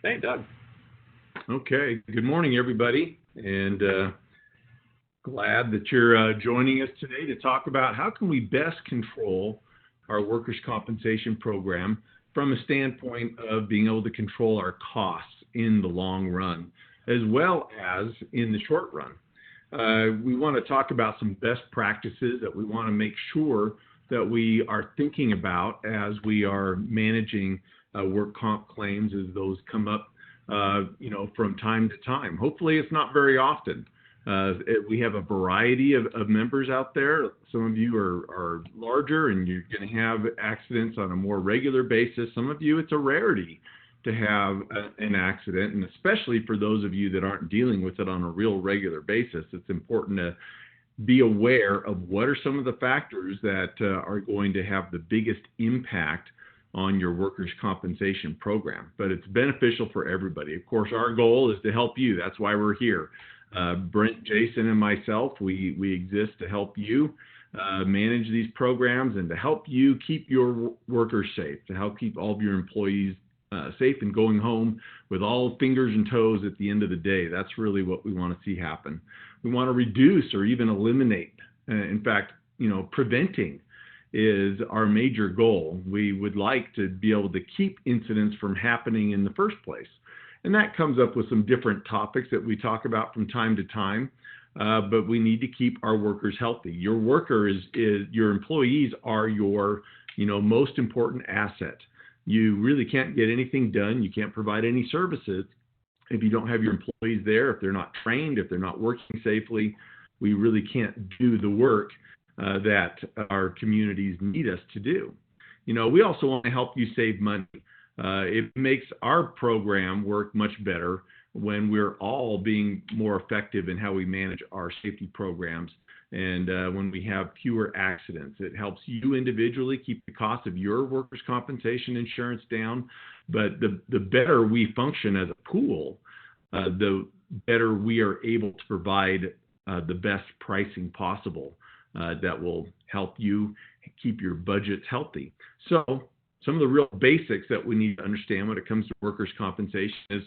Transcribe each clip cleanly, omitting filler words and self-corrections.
Hey, Doug. Okay, good morning, everybody, and glad that you're joining us today to talk about how can we best control our workers' compensation program from a standpoint of being able to control our costs in the long run, as well as in the short run. We want to talk about some best practices that we want to make sure that we are thinking about as we are managing work comp claims as those come up from time to time. Hopefully, it's not very often. We have a variety of members out there. Some of you are larger and you're going to have accidents on a more regular basis. Some of you, it's a rarity to have an accident, and especially for those of you that aren't dealing with it on a real regular basis, it's important to be aware of what are some of the factors that are going to have the biggest impact on your workers' compensation program. But it's beneficial for everybody. Of course, our goal is to help you. That's why we're here. Brent, Jason, and myself, we exist to help you manage these programs and to help you keep your workers safe, to help keep all of your employees safe and going home with all fingers and toes at the end of the day. That's really what we want to see happen. We want to reduce or even eliminate, in fact, preventing is our major goal. We would like to be able to keep incidents from happening in the first place. And that comes up with some different topics that we talk about from time to time, but we need to keep our workers healthy. Your your employees are your most important asset. You really can't get anything done. You can't provide any services if you don't have your employees there, if they're not trained, if they're not working safely. We really can't do the work that our communities need us to do. We also want to help you save money. It makes our program work much better when we're all being more effective in how we manage our safety programs and when we have fewer accidents. It helps you individually keep the cost of your workers' compensation insurance down, but the better we function as a pool, the better we are able to provide the best pricing possible that will help you keep your budgets healthy. So some of the real basics that we need to understand when it comes to workers' compensation is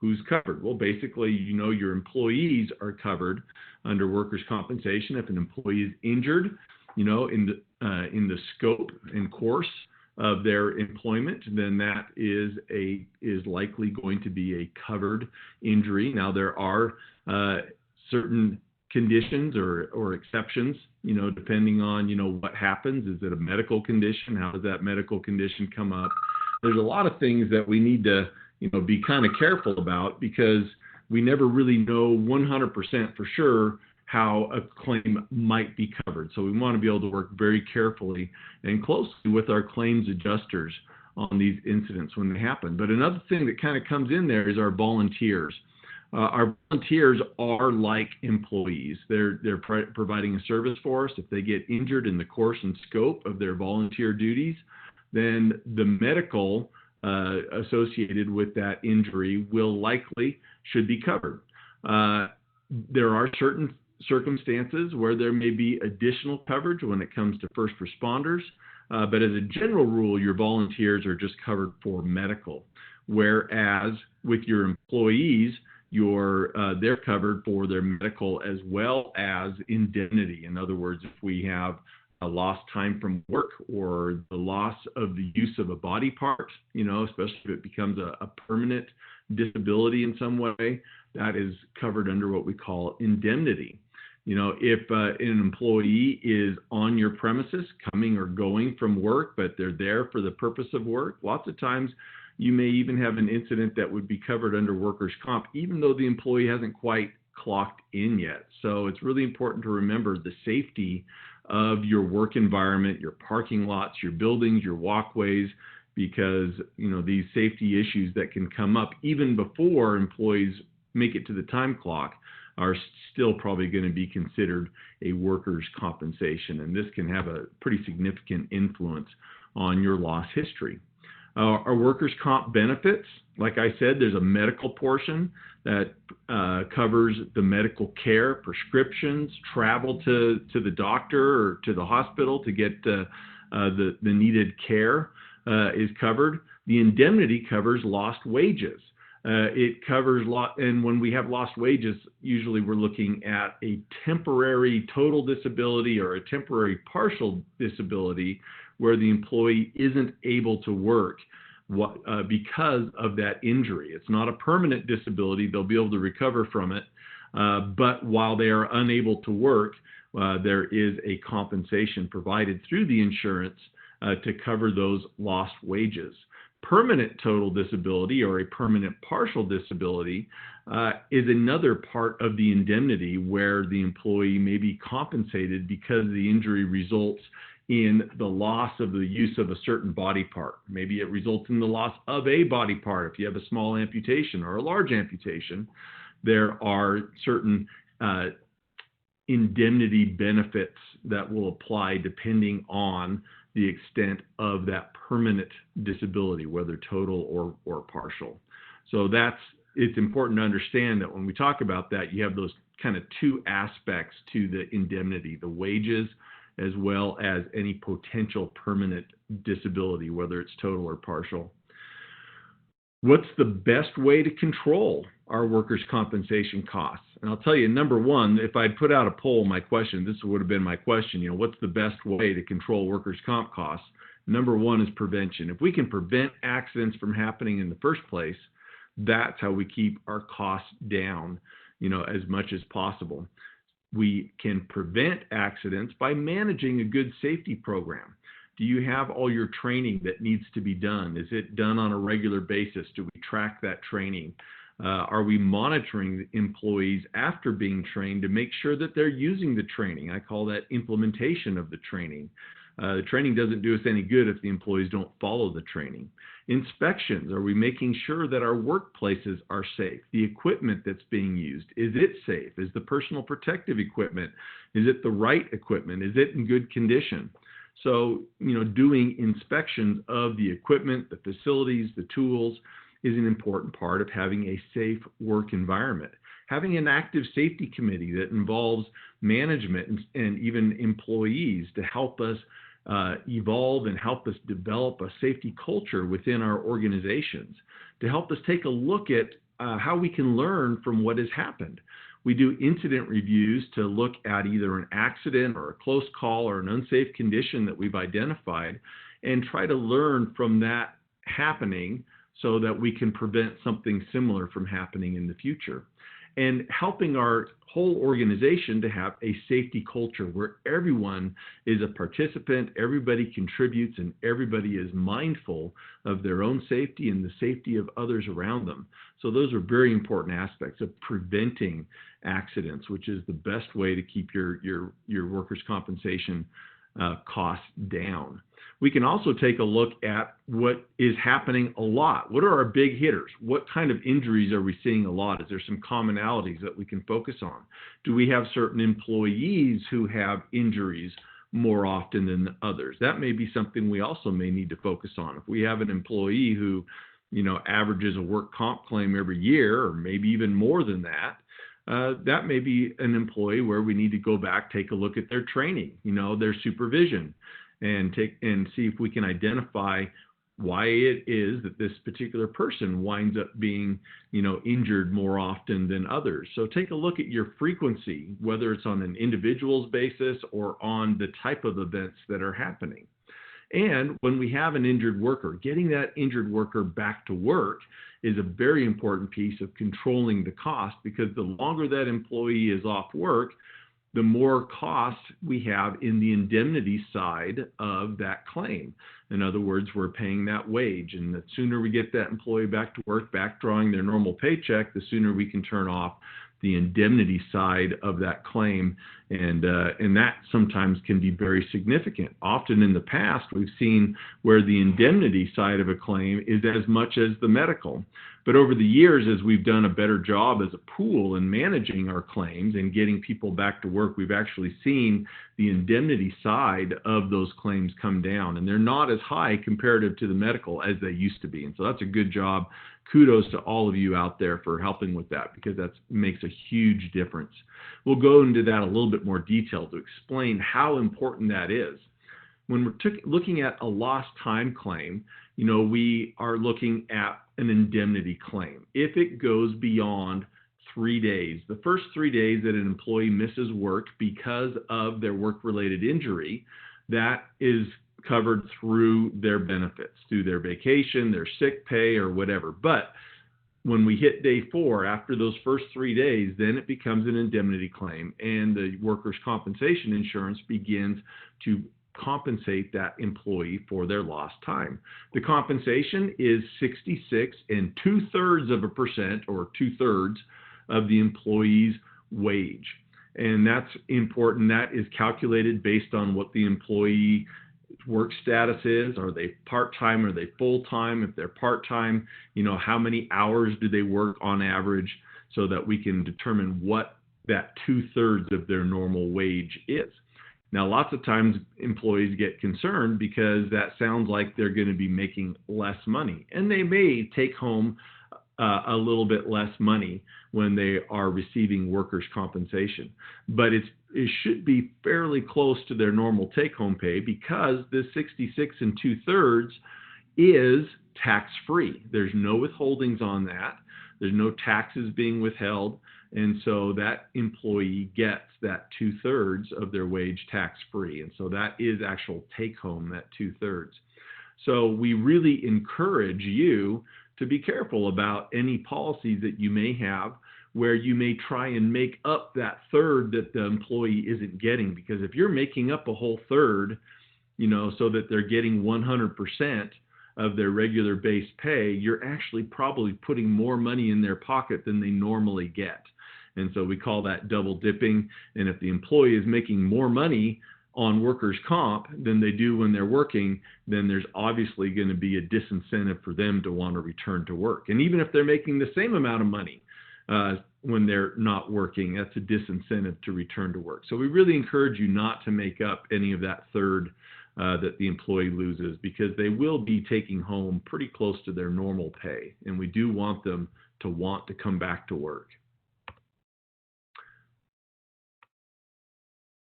who's covered. Well, basically, your employees are covered under workers' compensation. If an employee is injured, in the scope and course of their employment, then that is likely going to be a covered injury. Now, there are certain conditions or exceptions, depending on, what happens. Is it a medical condition? How does that medical condition come up? There's a lot of things that we need to, be kind of careful about because we never really know 100% for sure how a claim might be covered. So we want to be able to work very carefully and closely with our claims adjusters on these incidents when they happen. But another thing that kind of comes in there is our volunteers. Our volunteers are like employees. They're providing a service for us. If they get injured in the course and scope of their volunteer duties, then the medical associated with that injury should be covered. There are certain circumstances where there may be additional coverage when it comes to first responders, but as a general rule, your volunteers are just covered for medical, whereas with your employees, they're covered for their medical as well as indemnity. In other words, if we have a lost time from work or the loss of the use of a body part, especially if it becomes a permanent disability in some way, that is covered under what we call indemnity. If an employee is on your premises coming or going from work, but they're there for the purpose of work, lots of times you may even have an incident that would be covered under workers' comp, even though the employee hasn't quite clocked in yet. So it's really important to remember the safety of your work environment, your parking lots, your buildings, your walkways, because these safety issues that can come up even before employees make it to the time clock are still probably going to be considered a workers' compensation, and this can have a pretty significant influence on your loss history. Our workers' comp benefits, like I said, there's a medical portion that covers the medical care, prescriptions, travel to the doctor or to the hospital to get the needed care is covered. The indemnity covers lost wages. It covers and when we have lost wages, usually we're looking at a temporary total disability or a temporary partial disability where the employee isn't able to work because of that injury. It's not a permanent disability. They'll be able to recover from it. But while they are unable to work, there is a compensation provided through the insurance to cover those lost wages. Permanent total disability or a permanent partial disability is another part of the indemnity where the employee may be compensated because the injury results in the loss of the use of a certain body part. Maybe it results in the loss of a body part. If you have a small amputation or a large amputation, there are certain indemnity benefits that will apply depending on the extent of that permanent disability, whether total or partial. So it's important to understand that when we talk about that, you have those kind of two aspects to the indemnity, the wages as well as any potential permanent disability, whether it's total or partial. What's the best way to control our workers' compensation costs? And I'll tell you, number one, if I'd put out a poll, my question, this would have been my question, what's the best way to control workers' comp costs? Number one is prevention. If we can prevent accidents from happening in the first place, that's how we keep our costs down, as much as possible. We can prevent accidents by managing a good safety program. Do you have all your training that needs to be done? Is it done on a regular basis? Do we track that training? Are we monitoring the employees after being trained to make sure that they're using the training? I call that implementation of the training. The training doesn't do us any good if the employees don't follow the training. Inspections, are we making sure that our workplaces are safe? The equipment that's being used, is it safe? Is the personal protective equipment, is it the right equipment? Is it in good condition? So, doing inspections of the equipment, the facilities, the tools is an important part of having a safe work environment. Having an active safety committee that involves management and even employees to help us evolve and help us develop a safety culture within our organizations, to help us take a look at how we can learn from what has happened. We do incident reviews to look at either an accident or a close call or an unsafe condition that we've identified and try to learn from that happening so that we can prevent something similar from happening in the future. And helping our whole organization to have a safety culture where everyone is a participant, everybody contributes, and everybody is mindful of their own safety and the safety of others around them. So those are very important aspects of preventing accidents, which is the best way to keep your workers' compensation costs down. We can also take a look at what is happening a lot. What are our big hitters? What kind of injuries are we seeing a lot? Is there some commonalities that we can focus on? Do we have certain employees who have injuries more often than others? That may be something we also may need to focus on. If we have an employee who, averages a work comp claim every year, or maybe even more than that, that may be an employee where we need to go back, take a look at their training, their supervision, and see if we can identify why it is that this particular person winds up being, injured more often than others. So take a look at your frequency, whether it's on an individual's basis or on the type of events that are happening. And when we have an injured worker, getting that injured worker back to work is a very important piece of controlling the cost, because the longer that employee is off work, the more costs we have in the indemnity side of that claim. In other words, we're paying that wage, and the sooner we get that employee back to work, back drawing their normal paycheck, the sooner we can turn off the indemnity side of that claim, and that sometimes can be very significant. Often in the past, we've seen where the indemnity side of a claim is as much as the medical. But over the years, as we've done a better job as a pool in managing our claims and getting people back to work, we've actually seen the indemnity side of those claims come down, and they're not as high comparative to the medical as they used to be. And so that's a good job. Kudos to all of you out there for helping with that, because that makes a huge difference. We'll go into that a little bit more detail to explain how important that is. When we're looking at a lost time claim, we are looking at an indemnity claim if it goes beyond 3 days. The first 3 days that an employee misses work because of their work-related injury, that is covered through their benefits, through their vacation, their sick pay, or whatever. But when we hit day 4, after those first 3 days, then it becomes an indemnity claim, and the workers' compensation insurance begins to compensate that employee for their lost time. The compensation is 66 2/3% or 2/3 of the employee's wage. And that's important. That is calculated based on what the employee work status is. Are they part-time? Are they full-time? If they're part-time, how many hours do they work on average, so that we can determine what that 2/3 of their normal wage is. Now, lots of times employees get concerned because that sounds like they're going to be making less money, and they may take home a little bit less money when they are receiving workers' compensation. But it should be fairly close to their normal take-home pay, because the 66 2/3 is tax-free. There's no withholdings on that. There's no taxes being withheld. And so that employee gets that 2/3 of their wage tax-free. And so that is actual take-home, that 2/3. So we really encourage you to be careful about any policies that you may have where you may try and make up that third that the employee isn't getting. Because if you're making up a whole third, so that they're getting 100% of their regular base pay, you're actually probably putting more money in their pocket than they normally get. And so we call that double dipping. And if the employee is making more money on workers' comp than they do when they're working, then there's obviously going to be a disincentive for them to want to return to work. And even if they're making the same amount of money when they're not working, that's a disincentive to return to work. So we really encourage you not to make up any of that third that the employee loses, because they will be taking home pretty close to their normal pay. And we do want them to want to come back to work.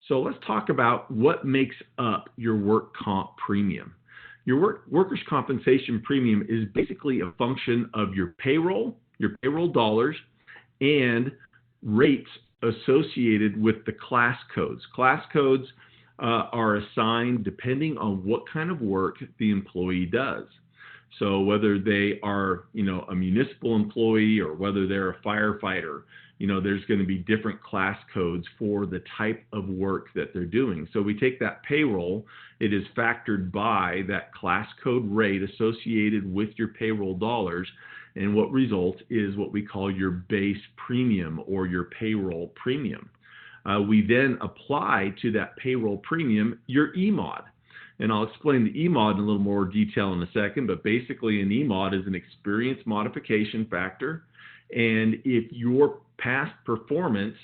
So let's talk about what makes up your work comp premium. Your workers' compensation premium is basically a function of your payroll dollars, and rates associated with the class codes. Class codes are assigned depending on what kind of work the employee does. So whether they are, a municipal employee or whether they're a firefighter, there's going to be different class codes for the type of work that they're doing. So we take that payroll, it is factored by that class code rate associated with your payroll dollars, and what results is what we call your base premium or your payroll premium. We then apply to that payroll premium your EMOD. And I'll explain the EMOD in a little more detail in a second, but basically an EMOD is an experience modification factor. And if your past performance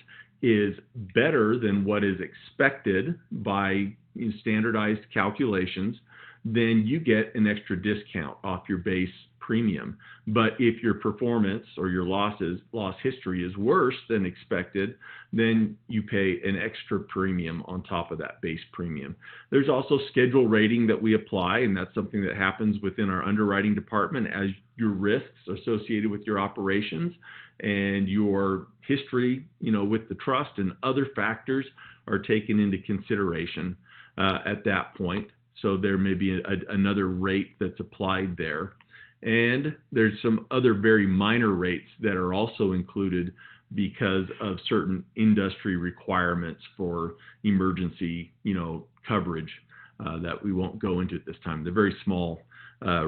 is better than what is expected by standardized calculations, then you get an extra discount off your base premium. But if your performance or your loss history is worse than expected, then you pay an extra premium on top of that base premium. There's also schedule rating that we apply, and that's something that happens within our underwriting department as your risks associated with your operations and your history, with the trust and other factors are taken into consideration at that point. So there may be another rate that's applied there. And there's some other very minor rates that are also included because of certain industry requirements for emergency, coverage that we won't go into at this time. They're very small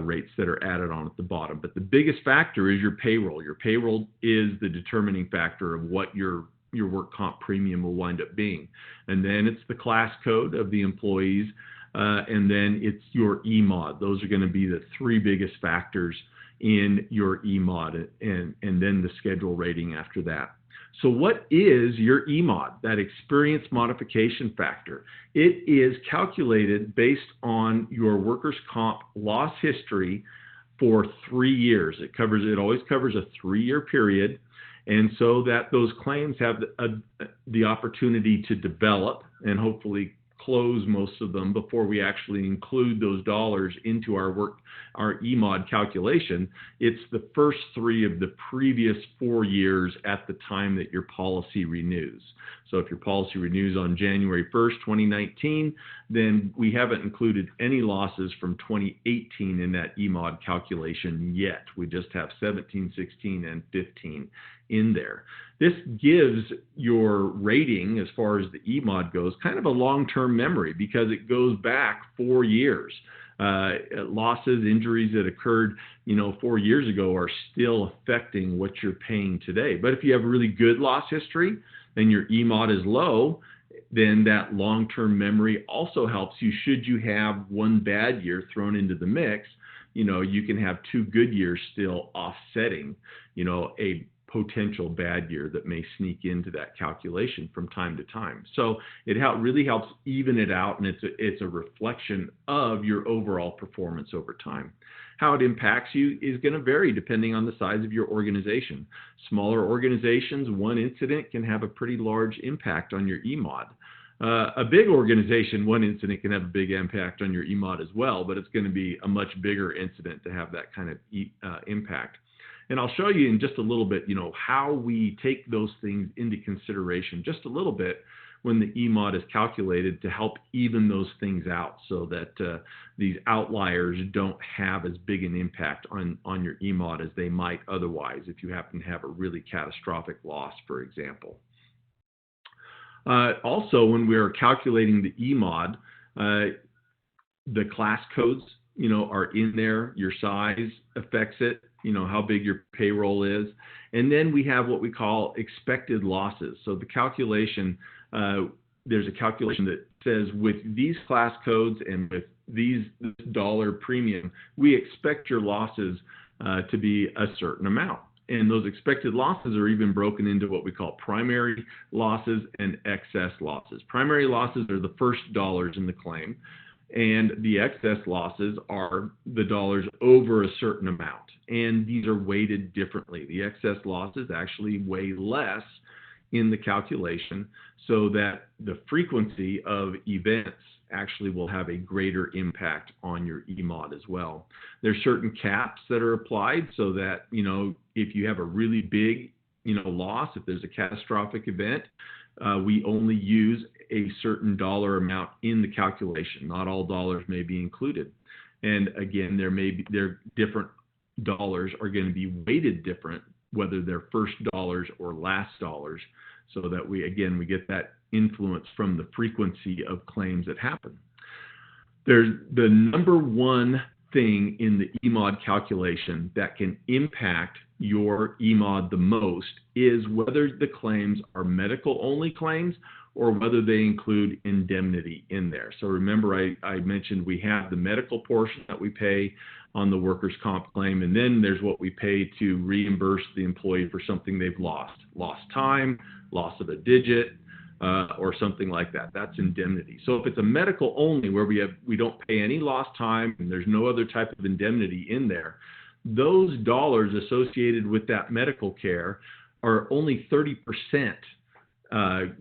rates that are added on at the bottom. But the biggest factor is your payroll. Your payroll is the determining factor of what your work comp premium will wind up being. And then it's the class code of the employees. And then it's your EMOD. Those are going to be the three biggest factors in your EMOD, and then the schedule rating after that. So what is your EMOD, that experience modification factor? It is calculated based on your workers' comp loss history for 3 years. It always covers a 3-year period, and so that those claims have the opportunity to develop and hopefully close most of them before we actually include those dollars into our EMOD calculation. It's the first 3 of the previous 4 years at the time that your policy renews. So if your policy renews on January 1st, 2019, then we haven't included any losses from 2018 in that EMOD calculation yet. We just have 17, 16, and 15 in there. This gives your rating, as far as the EMOD goes, kind of a long-term memory, because it goes back 4 years. Losses, injuries that occurred, 4 years ago are still affecting what you're paying today. But if you have a really good loss history and your EMOD is low, then that long-term memory also helps you. Should you have one bad year thrown into the mix, you can have 2 good years still offsetting, a potential bad year that may sneak into that calculation from time to time. So it really helps even it out, and it's a reflection of your overall performance over time. How it impacts you is going to vary depending on the size of your organization. Smaller organizations, one incident can have a pretty large impact on your EMOD. A big organization, one incident can have a big impact on your EMOD as well, but it's going to be a much bigger incident to have that kind of impact. And I'll show you in just a little bit, how we take those things into consideration just a little bit when the EMOD is calculated to help even those things out, so that these outliers don't have as big an impact on your EMOD as they might otherwise if you happen to have a really catastrophic loss, for example. Also, when we are calculating the EMOD, the class codes, are in there. Your size affects it, how big your payroll is. And then we have what we call expected losses. So the calculation, there's a calculation that says with these class codes and with this dollar premium, we expect your losses to be a certain amount. And those expected losses are even broken into what we call primary losses and excess losses. Primary losses are the first dollars in the claim, and the excess losses are the dollars over a certain amount. And these are weighted differently. The excess losses actually weigh less in the calculation, so that the frequency of events actually will have a greater impact on your EMOD as well. There's certain caps that are applied so that, if you have a really big, loss, if there's a catastrophic event, we only use a certain dollar amount in the calculation. Not all dollars may be included. And again, their different dollars are going to be weighted different, whether they're first dollars or last dollars, so that we get that influence from the frequency of claims that happen. There's the number one thing in the EMOD calculation that can impact your EMOD the most is whether the claims are medical only claims or whether they include indemnity in there. So remember, I mentioned we have the medical portion that we pay on the workers' comp claim, and then there's what we pay to reimburse the employee for something they've lost time, loss of a digit, or something like that. That's indemnity. So if it's a medical only, where we don't pay any lost time and there's no other type of indemnity in there, those dollars associated with that medical care are only 30%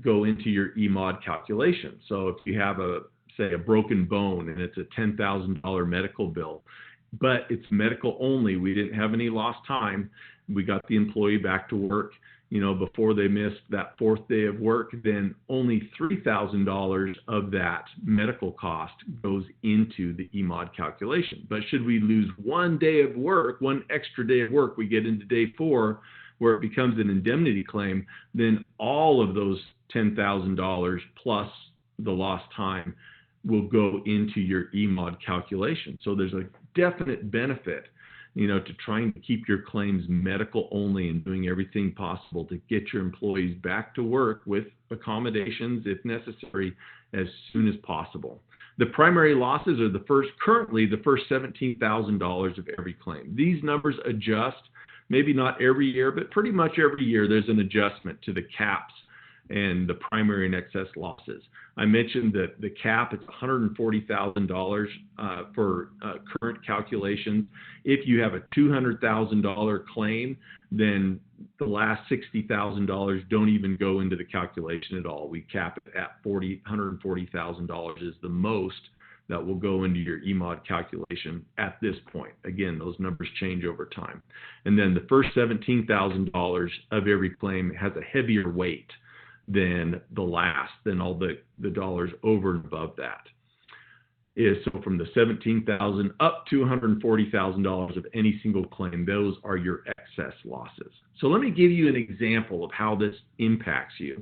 go into your EMOD calculation. So if you have say a broken bone and it's a $10,000 medical bill, but it's medical only, we didn't have any lost time, we got the employee back to work, before they missed that 4th day of work, then only $3,000 of that medical cost goes into the EMOD calculation. But should we lose one day of work, one extra day of work, we get into day 4, where it becomes an indemnity claim, then all of those $10,000 plus the lost time will go into your EMOD calculation. So there's a definite benefit, to trying to keep your claims medical only and doing everything possible to get your employees back to work with accommodations, if necessary, as soon as possible. The primary losses are currently the first $17,000 of every claim. These numbers adjust, maybe not every year, but pretty much every year there's an adjustment to the caps and the primary and excess losses. I mentioned that the cap is $140,000 for current calculations. If you have a $200,000 claim, then the last $60,000 don't even go into the calculation at all. We cap it at $140,000 is the most that will go into your EMOD calculation at this point. Again, those numbers change over time. And then the first $17,000 of every claim has a heavier weight than the last, than all the dollars over and above that. So from the $17,000 up to $140,000 of any single claim, those are your excess losses. So let me give you an example of how this impacts you.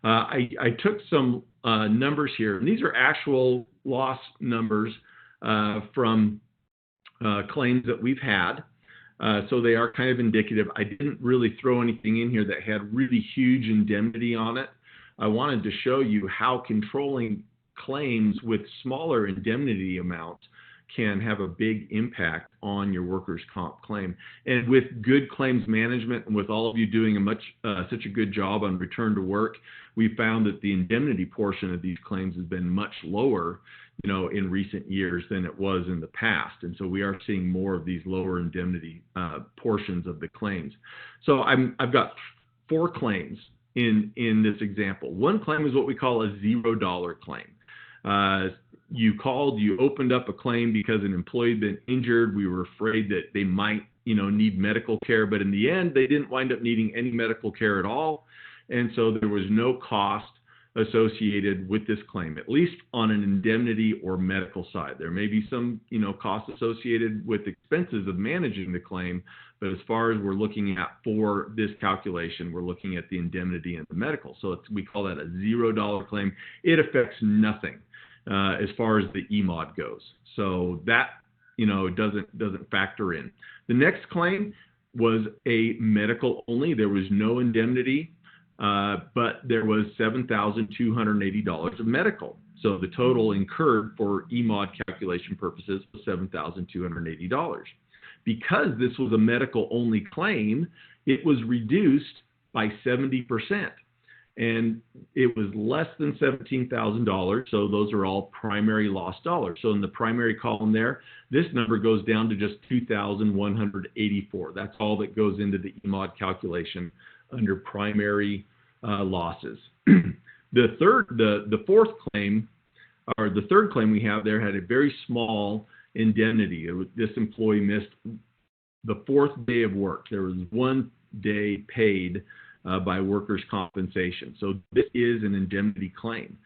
I took some numbers here, and these are actual loss numbers from claims that we've had. So they are kind of indicative. I didn't really throw anything in here that had really huge indemnity on it. I wanted to show you how controlling claims with smaller indemnity amounts can have a big impact on your workers' comp claim. And with good claims management, and with all of you doing such a good job on return to work, we found that the indemnity portion of these claims has been much lower, in recent years than it was in the past. And so we are seeing more of these lower indemnity portions of the claims. So I've got 4 claims in this example. One claim is what we call a $0 claim. You called, you opened up a claim because an employee had been injured. We were afraid that they might, need medical care, but in the end, they didn't wind up needing any medical care at all. And so there was no cost associated with this claim, at least on an indemnity or medical side. There may be some, costs associated with expenses of managing the claim, but as far as we're looking at for this calculation, we're looking at the indemnity and the medical. So we call that a $0 claim. It affects nothing as far as the EMOD goes. So that, doesn't factor in. The next claim was a medical only. There was no indemnity, but there was $7,280 of medical. So the total incurred for EMOD calculation purposes was $7,280. Because this was a medical only claim, it was reduced by 70%. And it was less than $17,000, so those are all primary loss dollars. So in the primary column there, this number goes down to just $2,184. That's all that goes into the EMOD calculation under primary losses. The fourth claim, or the third claim we have there, had a very small indemnity. This employee missed the 4th day of work. There was 1 day paid by workers' compensation. So this is an indemnity claim.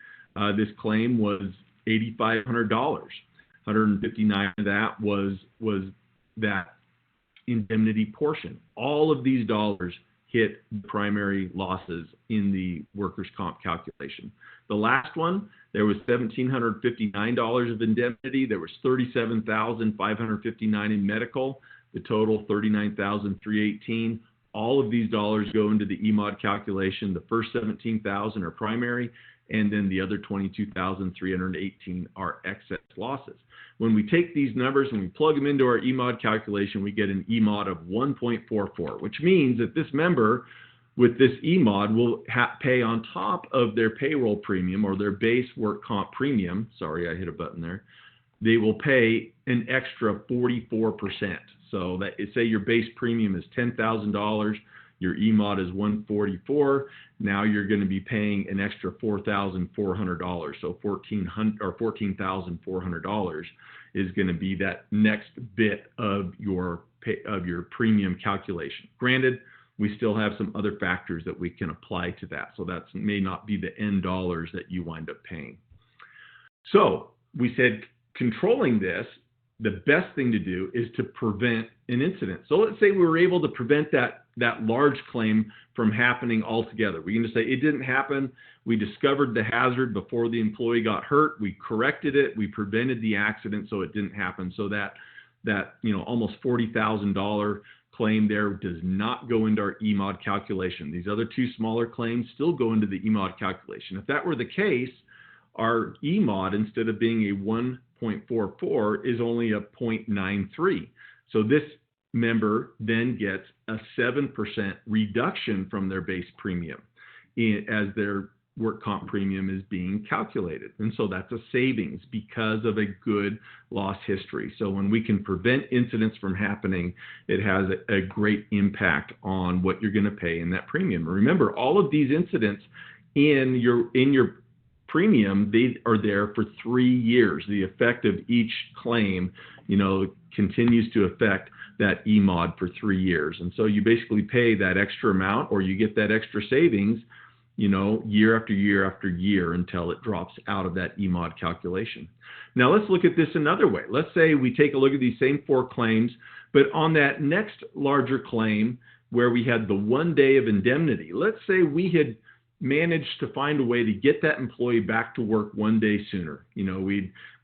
This claim was $8,500. $159 of that was that indemnity portion. All of these dollars hit the primary losses in the workers' comp calculation. The last one, there was $1,759 of indemnity. There was $37,559 in medical. The total, $39,318. All of these dollars go into the EMOD calculation. The first $17,000 are primary, and then the other $22,318 are excess losses. When we take these numbers and we plug them into our EMOD calculation, we get an EMOD of 1.44, which means that this member with this EMOD will pay on top of their payroll premium or their base work comp premium. Sorry, I hit a button there. They will pay an extra 44%. So that say your base premium is $10,000, your EMOD is $144. Now you're going to be paying an extra $4,400. So $14,400 is going to be that next bit of your premium calculation. Granted, we still have some other factors that we can apply to that. So that may not be the end dollars that you wind up paying. So we said controlling this, the best thing to do is to prevent an incident. So let's say we were able to prevent that large claim from happening altogether. We can just say it didn't happen. We discovered the hazard before the employee got hurt. We corrected it. We prevented the accident so it didn't happen. So that almost $40,000 claim there does not go into our EMOD calculation. These other 2 smaller claims still go into the EMOD calculation. If that were the case, our EMOD, instead of being a 1.44, is only a 0.93. So this member then gets a 7% reduction from their base premium. as their work comp premium is being calculated. And so that's a savings because of a good loss history. So when we can prevent incidents from happening, it has a great impact on what you're going to pay in that premium. Remember, all of these incidents in your premium, they are there for 3 years. The effect of each claim, continues to affect that EMOD for 3 years. And so you basically pay that extra amount, or you get that extra savings, year after year after year until it drops out of that EMOD calculation. Now let's look at this another way. Let's say we take a look at these same 4 claims, but on that next larger claim where we had the 1 day of indemnity, let's say we had managed to find a way to get that employee back to work 1 day sooner.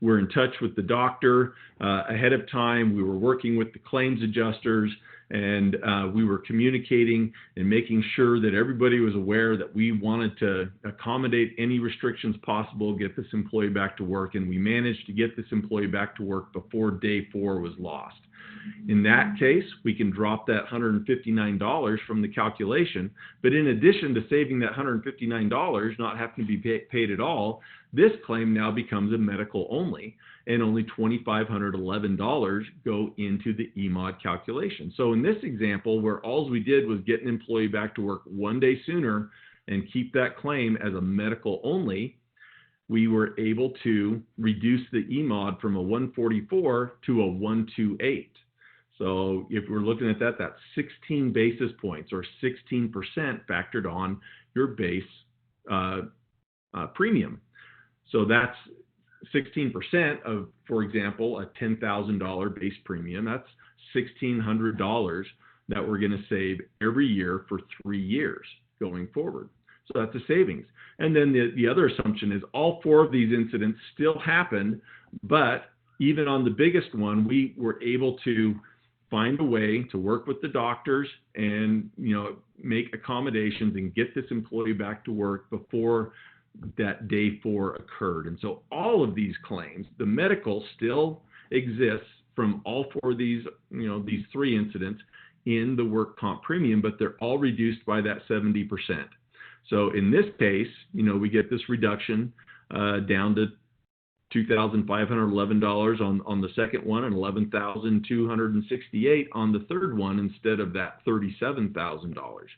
We're in touch with the doctor ahead of time. We were working with the claims adjusters, and we were communicating and making sure that everybody was aware that we wanted to accommodate any restrictions possible, get this employee back to work, and we managed to get this employee back to work before day 4 was lost. In that case, we can drop that $159 from the calculation, but in addition to saving that $159, not having to be paid at all, this claim now becomes a medical only, and only $2,511 go into the EMOD calculation. So in this example, where all we did was get an employee back to work 1 day sooner and keep that claim as a medical only, we were able to reduce the EMOD from a 144 to a 128. So if we're looking at that, that's 16 basis points, or 16% factored on your base premium. So that's 16% of, for example, a $10,000 base premium. That's $1,600 that we're going to save every year for 3 years going forward. So that's a savings. And then the other assumption is all 4 of these incidents still happened, but even on the biggest one, we were able to find a way to work with the doctors and make accommodations and get this employee back to work before that day 4 occurred. And so all of these claims, the medical still exists from all 4 of these, these 3 incidents in the work comp premium, but they're all reduced by that 70%. So in this case, we get this reduction down to $2,511 on the second one, and $11,268 on the third one, instead of that $37,000.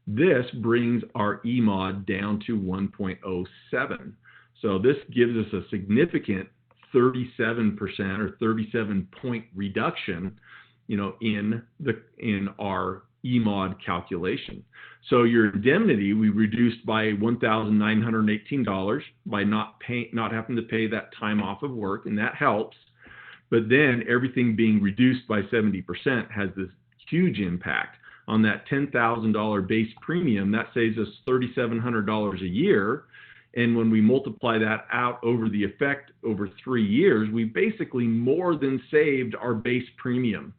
This brings our EMOD down to 1.07. So this gives us a significant 37% or 37-point reduction, in our EMOD calculation. So your indemnity we reduced by $1,918 by not having to pay that time off of work, and that helps. But then everything being reduced by 70% has this huge impact on that $10,000 base premium. That saves us $3,700 a year. And when we multiply that out over the effect over 3 years, we basically more than saved our base premium.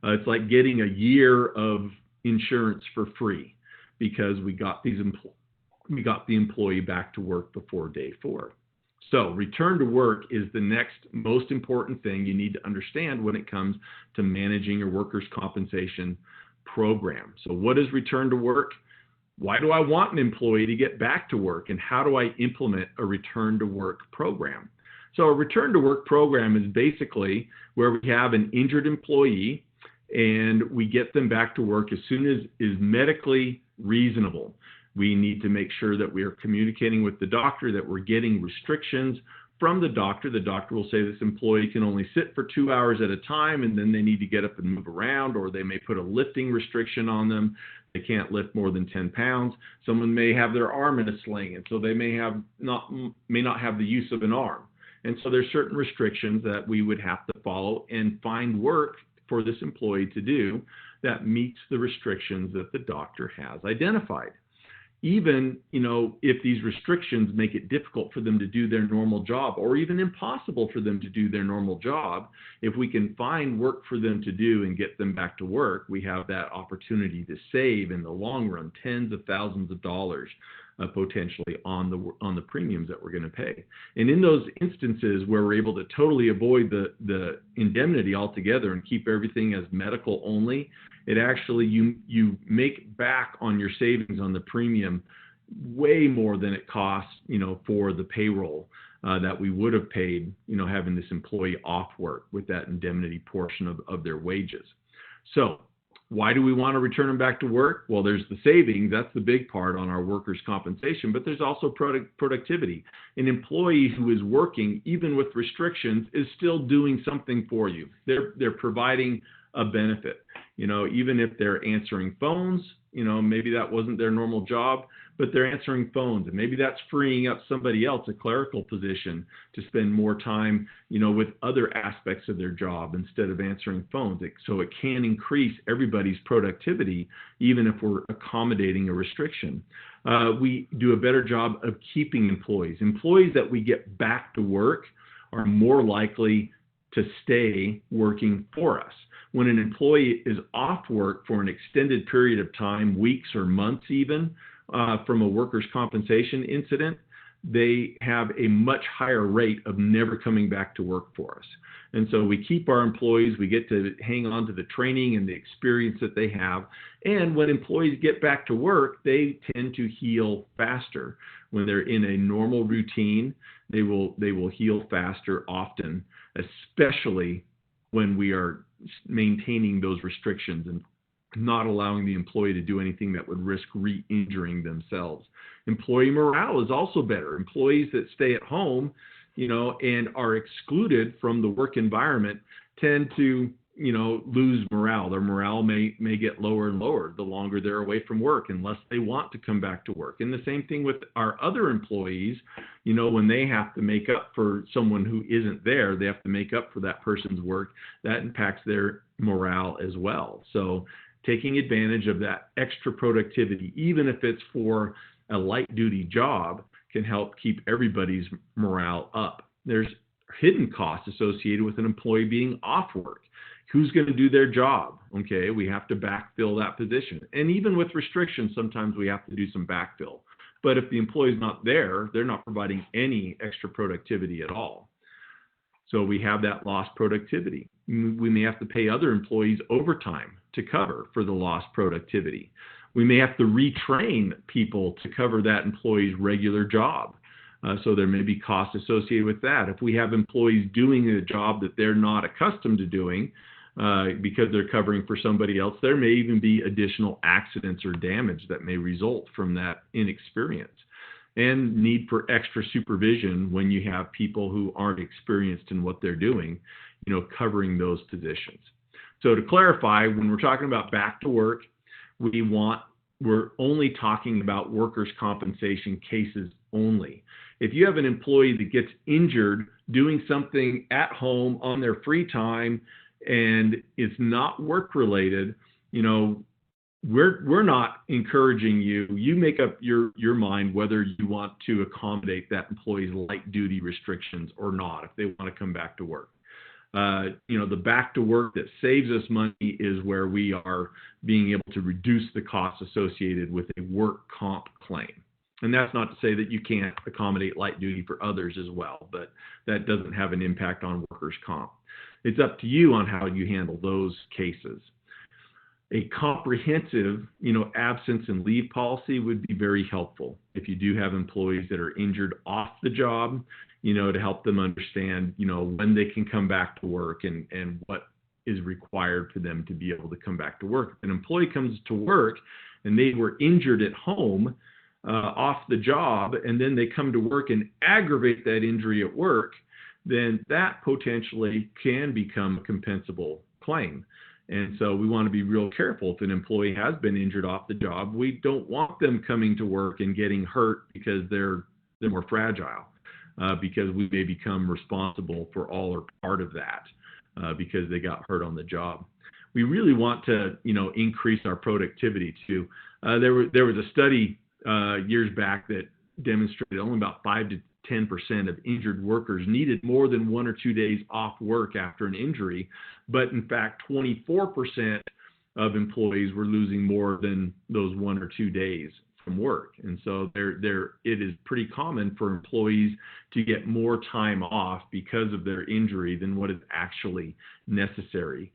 It's like getting a year of insurance for free, because we got the employee back to work before day 4. So return to work is the next most important thing you need to understand when it comes to managing your workers' compensation program. So what is return to work? Why do I want an employee to get back to work? And how do I implement a return to work program? So a return to work program is basically where we have an injured employee and we get them back to work as soon as is medically reasonable. We need to make sure that we are communicating with the doctor, that we're getting restrictions from the doctor. The doctor will say this employee can only sit for 2 hours at a time, and then they need to get up and move around, or they may put a lifting restriction on them. They can't lift more than 10 pounds. Someone may have their arm in a sling, and so they may not have the use of an arm. And so there's certain restrictions that we would have to follow and find work for this employee to do that meets the restrictions that the doctor has identified. Even, if these restrictions make it difficult for them to do their normal job, or even impossible for them to do their normal job, if we can find work for them to do and get them back to work, we have that opportunity to save in the long run tens of thousands of dollars potentially on the premiums that we're going to pay. And in those instances where we're able to totally avoid the indemnity altogether and keep everything as medical only, it actually, you make back on your savings on the premium, way more than it costs, for the payroll that we would have paid, having this employee off work with that indemnity portion of their wages. So why do we want to return them back to work? Well, there's the savings. That's the big part on our workers' compensation, but there's also productivity. An employee who is working, even with restrictions, is still doing something for you. They're providing a benefit. Even if they're answering phones, maybe that wasn't their normal job, but they're answering phones, and maybe that's freeing up somebody else, a clerical position, to spend more time, with other aspects of their job instead of answering phones. So it can increase everybody's productivity, even if we're accommodating a restriction. We do a better job of keeping employees. Employees that we get back to work are more likely to stay working for us. When an employee is off work for an extended period of time, weeks or months even, from a workers' compensation incident, they have a much higher rate of never coming back to work for us. And so we keep our employees, we get to hang on to the training and the experience that they have. And when employees get back to work, they tend to heal faster. When they're in a normal routine, they will heal faster often, especially when we are maintaining those restrictions and not allowing the employee to do anything that would risk re-injuring themselves. Employee morale is also better. Employees that stay at home, and are excluded from the work environment tend to, lose morale. Their morale may get lower and lower the longer they're away from work, unless they want to come back to work. And the same thing with our other employees, when they have to make up for someone who isn't there, they have to make up for that person's work. That impacts their morale as well. So taking advantage of that extra productivity, even if it's for a light duty job, can help keep everybody's morale up. There's hidden costs associated with an employee being off work. Who's going to do their job? Okay, we have to backfill that position. And even with restrictions, sometimes we have to do some backfill. But if the employee's not there, they're not providing any extra productivity at all. So we have that lost productivity. We may have to pay other employees overtime to cover for the lost productivity. We may have to retrain people to cover that employee's regular job. So there may be costs associated with that. If we have employees doing a job that they're not accustomed to doing because they're covering for somebody else, there may even be additional accidents or damage that may result from that inexperience. And need for extra supervision when you have people who aren't experienced in what they're doing, covering those positions. So to clarify, when we're talking about back to work, we're only talking about workers' compensation cases only. If you have an employee that gets injured doing something at home on their free time and it's not work related, we're not encouraging you. You make up your mind whether you want to accommodate that employee's light duty restrictions or not if they want to come back to work. The back to work that saves us money is where we are being able to reduce the costs associated with a work comp claim. And that's not to say that you can't accommodate light duty for others as well, but that doesn't have an impact on workers' comp. It's up to you on how you handle those cases. A comprehensive, absence and leave policy would be very helpful if you do have employees that are injured off the job, to help them understand, when they can come back to work and what is required for them to be able to come back to work. If an employee comes to work and they were injured at home off the job, and then they come to work and aggravate that injury at work, then that potentially can become a compensable claim. And so we want to be real careful. If an employee has been injured off the job, we don't want them coming to work and getting hurt because they're more fragile, because we may become responsible for all or part of that because they got hurt on the job. We really want to, increase our productivity too. There was a study years back that demonstrated only about 5 to 10% of injured workers needed more than 1 or 2 days off work after an injury, but in fact 24% of employees were losing more than those 1 or 2 days from work. And so it is pretty common for employees to get more time off because of their injury than what is actually necessary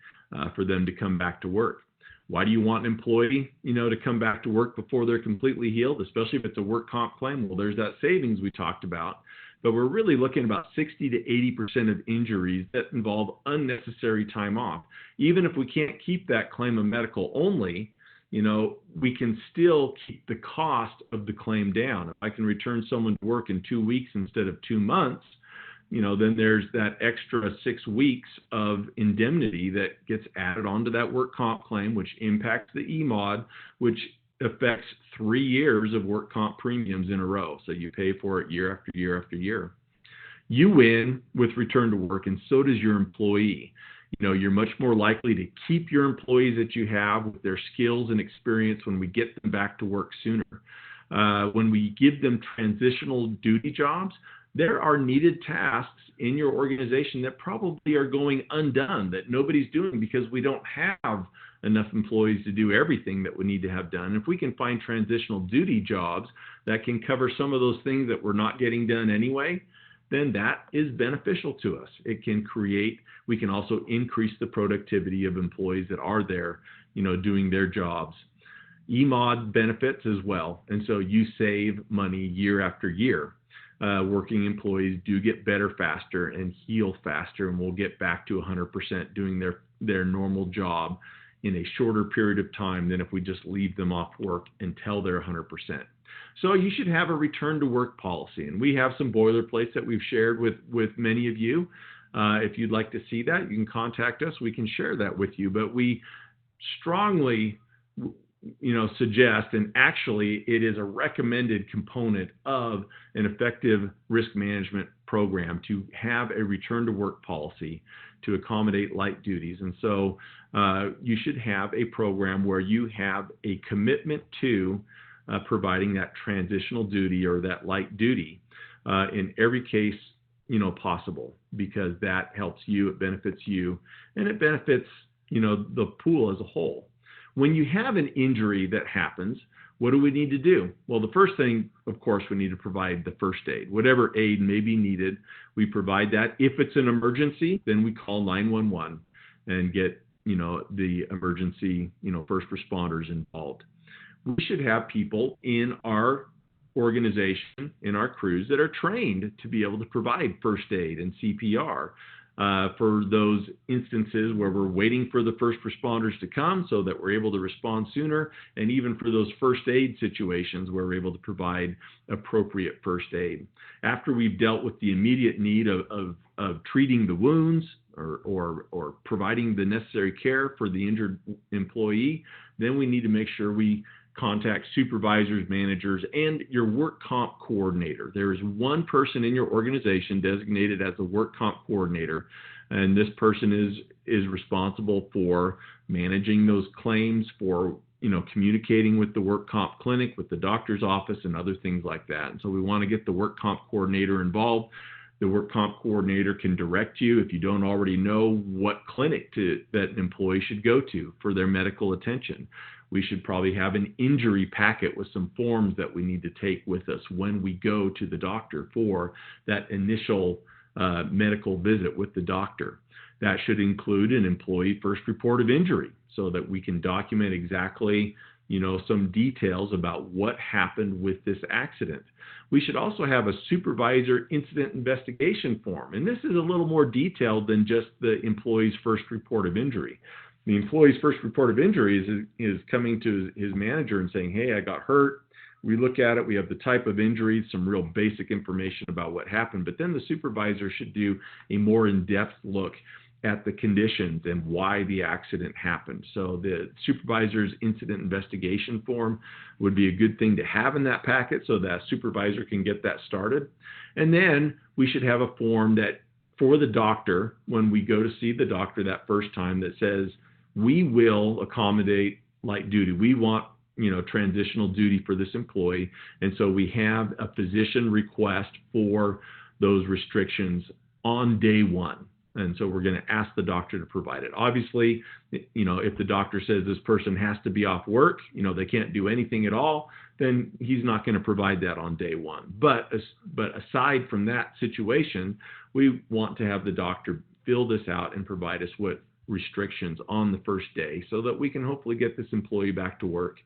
for them to come back to work. Why do you want an employee, to come back to work before they're completely healed, especially if it's a work comp claim? Well, there's that savings we talked about. But we're really looking at about 60 to 80% of injuries that involve unnecessary time off. Even if we can't keep that claim of medical only, we can still keep the cost of the claim down. If I can return someone to work in 2 weeks instead of 2 months, then there's that extra 6 weeks of indemnity that gets added onto that work comp claim, which impacts the EMOD, which affects 3 years of work comp premiums in a row. So you pay for it year after year after year. You win with return to work, and so does your employee. You're much more likely to keep your employees that you have with their skills and experience when we get them back to work sooner. When we give them transitional duty jobs, there are needed tasks in your organization that probably are going undone, that nobody's doing because we don't have enough employees to do everything that we need to have done. If we can find transitional duty jobs that can cover some of those things that we're not getting done anyway, then that is beneficial to us. We can also increase the productivity of employees that are there, doing their jobs. EMOD benefits as well. And so you save money year after year. Working employees do get better faster and heal faster, and will get back to 100% doing their normal job in a shorter period of time than if we just leave them off work until they're 100%. So you should have a return to work policy, and we have some boilerplates that we've shared with many of you. If you'd like to see that, you can contact us. We can share that with you, but we strongly suggest, and actually it is a recommended component of an effective risk management program, to have a return to work policy to accommodate light duties. And so you should have a program where you have a commitment to providing that transitional duty or that light duty in every case possible, because that helps you, it benefits you, and it benefits the pool as a whole. When you have an injury that happens, what do we need to do? Well, the first thing, of course, we need to provide the first aid. Whatever aid may be needed, we provide that. If it's an emergency, then we call 911 and get the emergency first responders involved. We should have people in our organization, in our crews, that are trained to be able to provide first aid and CPR for those instances where we're waiting for the first responders to come so that we're able to respond sooner, and even for those first aid situations where we're able to provide appropriate first aid. After we've dealt with the immediate need of treating the wounds or providing the necessary care for the injured employee, then we need to make sure we contact supervisors, managers, and your work comp coordinator. There is one person in your organization designated as a work comp coordinator, and this person is responsible for managing those claims, for communicating with the work comp clinic, with the doctor's office, and other things like that. And so we want to get the work comp coordinator involved. The work comp coordinator can direct you, if you don't already know, what clinic that an employee should go to for their medical attention. We should probably have an injury packet with some forms that we need to take with us when we go to the doctor for that initial medical visit with the doctor. That should include an employee first report of injury so that we can document exactly, some details about what happened with this accident. We should also have a supervisor incident investigation form. And this is a little more detailed than just the employee's first report of injury. The employee's first report of injury is coming to his manager and saying, hey, I got hurt. We look at it. We have the type of injury, some real basic information about what happened. But then the supervisor should do a more in-depth look at the conditions and why the accident happened. So the supervisor's incident investigation form would be a good thing to have in that packet so that supervisor can get that started. And then we should have a form that for the doctor, when we go to see the doctor that first time, that says, we will accommodate light duty. We want, transitional duty for this employee. And so we have a physician request for those restrictions on day one. And so we're going to ask the doctor to provide it. Obviously, if the doctor says this person has to be off work, they can't do anything at all, then he's not going to provide that on day one. But aside from that situation, we want to have the doctor fill this out and provide us with restrictions on the first day so that we can hopefully get this employee back to work,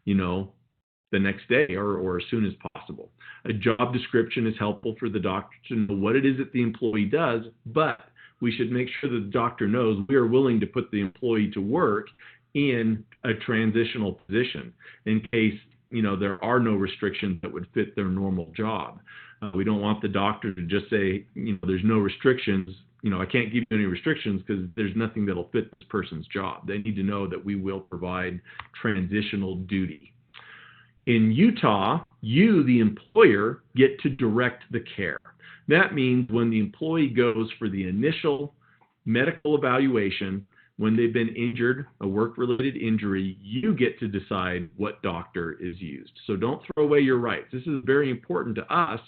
the next day or as soon as possible. A job description is helpful for the doctor to know what it is that the employee does, but we should make sure that the doctor knows we are willing to put the employee to work in a transitional position in case, there are no restrictions that would fit their normal job. We don't want the doctor to just say, there's no restrictions. I can't give you any restrictions because there's nothing that'll fit this person's job. They need to know that we will provide transitional duty. In Utah, you, the employer, get to direct the care. That means when the employee goes for the initial medical evaluation, when they've been injured, a work-related injury, you get to decide what doctor is used. So don't throw away your rights. This is very important to us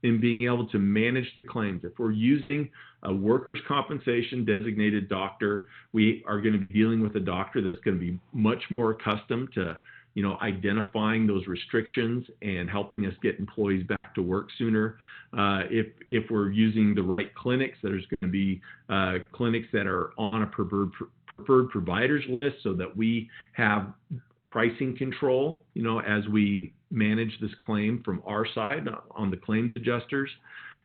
in being able to manage the claims. If we're using a workers' compensation designated doctor, we are going to be dealing with a doctor that's going to be much more accustomed to identifying those restrictions and helping us get employees back to work sooner. If we're using the right clinics, there's going to be clinics that are on a preferred providers list so that we have pricing control, as we manage this claim from our side on the claims adjusters.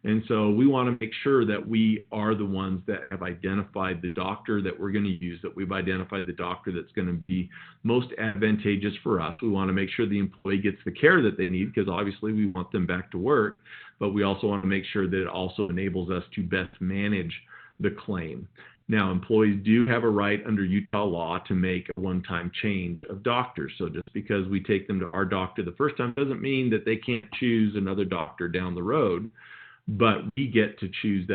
And so we want to make sure that we are the ones that have identified the doctor that we're going to use, that we've identified the doctor that's going to be most advantageous for us. We want to make sure the employee gets the care that they need because obviously we want them back to work, but we also want to make sure that it also enables us to best manage the claim. Now, employees do have a right under Utah law to make a one-time change of doctors. So just because we take them to our doctor the first time doesn't mean that they can't choose another doctor down the road. But we get to choose